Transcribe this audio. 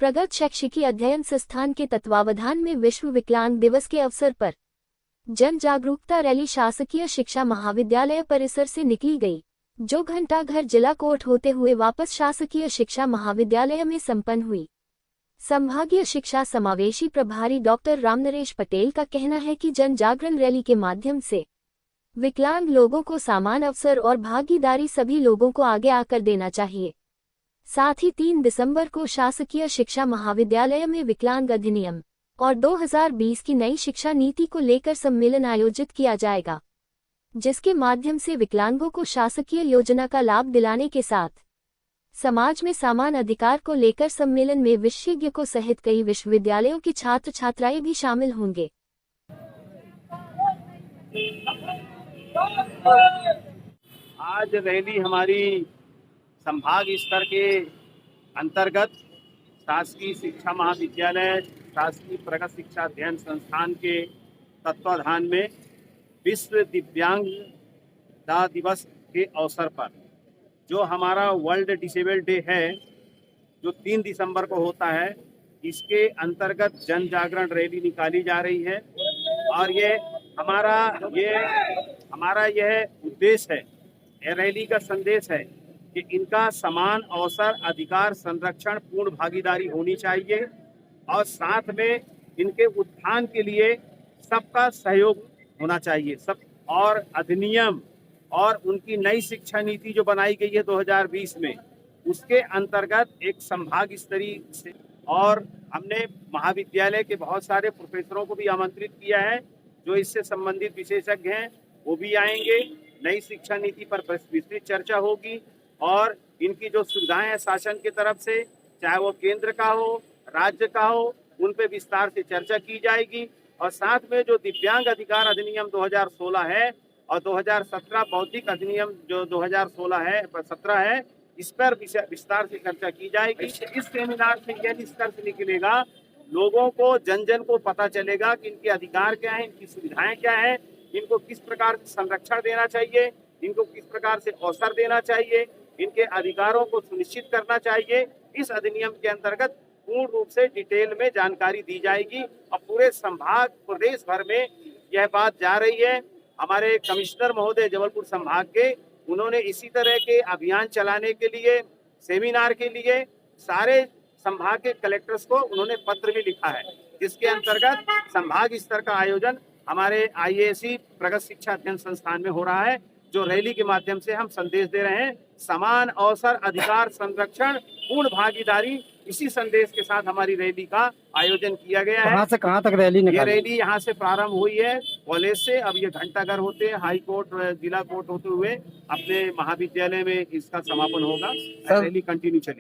प्रगत शैक्षिकी अध्ययन संस्थान के तत्वावधान में विश्व विकलांग दिवस के अवसर पर जन जागरूकता रैली शासकीय शिक्षा महाविद्यालय परिसर से निकली गई, जो घंटाघर जिला कोट होते हुए वापस शासकीय शिक्षा महाविद्यालय में संपन्न हुई। संभागीय शिक्षा समावेशी प्रभारी डॉक्टर रामनरेश पटेल का कहना है कि जन जागरण रैली के माध्यम से विकलांग लोगों को समान अवसर और भागीदारी सभी लोगों को आगे आकर देना चाहिए। साथ ही 3 दिसंबर को शासकीय शिक्षा महाविद्यालय में विकलांग अधिनियम और 2020 की नई शिक्षा नीति को लेकर सम्मेलन आयोजित किया जाएगा, जिसके माध्यम से विकलांगों को शासकीय योजना का लाभ दिलाने के साथ समाज में समान अधिकार को लेकर सम्मेलन में विशेषज्ञों सहित कई विश्वविद्यालयों के छात्र छात्राएं भी शामिल होंगे। आज रैली हमारी संभाग स्तर के अंतर्गत शासकीय शिक्षा महाविद्यालय शासकीय प्रगत शिक्षा अध्ययन संस्थान के तत्वाधान में विश्व दिव्यांगता दिवस के अवसर पर जो हमारा वर्ल्ड डिसेबल डे है, जो 3 दिसंबर को होता है, इसके अंतर्गत जन जागरण रैली निकाली जा रही है। और ये हमारा यह उद्देश्य है, यह रैली का संदेश है कि इनका समान अवसर अधिकार संरक्षण पूर्ण भागीदारी होनी चाहिए और साथ में इनके उत्थान के लिए सबका सहयोग होना चाहिए। सब और अधिनियम और उनकी नई शिक्षा नीति जो बनाई गई है 2020 में, उसके अंतर्गत एक संभाग स्तरीय से और हमने महाविद्यालय के बहुत सारे प्रोफेसरों को भी आमंत्रित किया है, जो इससे संबंधित विशेषज्ञ हैं, वो भी आएंगे। नई शिक्षा नीति पर विस्तृत चर्चा होगी और इनकी जो सुविधाएं हैं शासन की तरफ से, चाहे वो केंद्र का हो राज्य का हो, उन पे विस्तार से चर्चा की जाएगी। और साथ में जो दिव्यांग अधिकार अधिनियम 2016 है और 2017 बौद्धिक अधिनियम जो 2016 है 17 है, इस पर विस्तार से चर्चा की जाएगी। इस सेमिनार से यह निष्कर्ष निकलेगा, लोगों को जन जन को पता चलेगा कि इनके अधिकार क्या है, इनकी सुविधाएं क्या है, इनको किस प्रकार से संरक्षण देना चाहिए, इनको किस प्रकार से अवसर देना चाहिए, इनके अधिकारों को सुनिश्चित करना चाहिए। इस अधिनियम के अंतर्गत पूर्ण रूप से डिटेल में जानकारी दी जाएगी और पूरे संभाग प्रदेश भर में यह बात जा रही है। हमारे कमिश्नर महोदय जबलपुर संभाग के, उन्होंने इसी तरह के अभियान चलाने के लिए, सेमिनार के लिए सारे संभाग के कलेक्टर्स को उन्होंने पत्र भी लिखा है, जिसके अंतर्गत संभाग स्तर का आयोजन हमारे IASC प्रगत शिक्षा अध्ययन संस्थान में हो रहा है, जो रैली के माध्यम से हम संदेश दे रहे हैं। समान अवसर अधिकार संरक्षण पूर्ण भागीदारी, इसी संदेश के साथ हमारी रैली का आयोजन किया गया है। कहाँ से कहाँ तक रैली निकाली? ये रैली यहाँ से प्रारंभ हुई है कॉलेज से, अब ये घंटाघर होते हाई कोर्ट जिला कोर्ट होते हुए अपने महाविद्यालय में इसका समापन होगा। रैली कंटिन्यू चलेगी।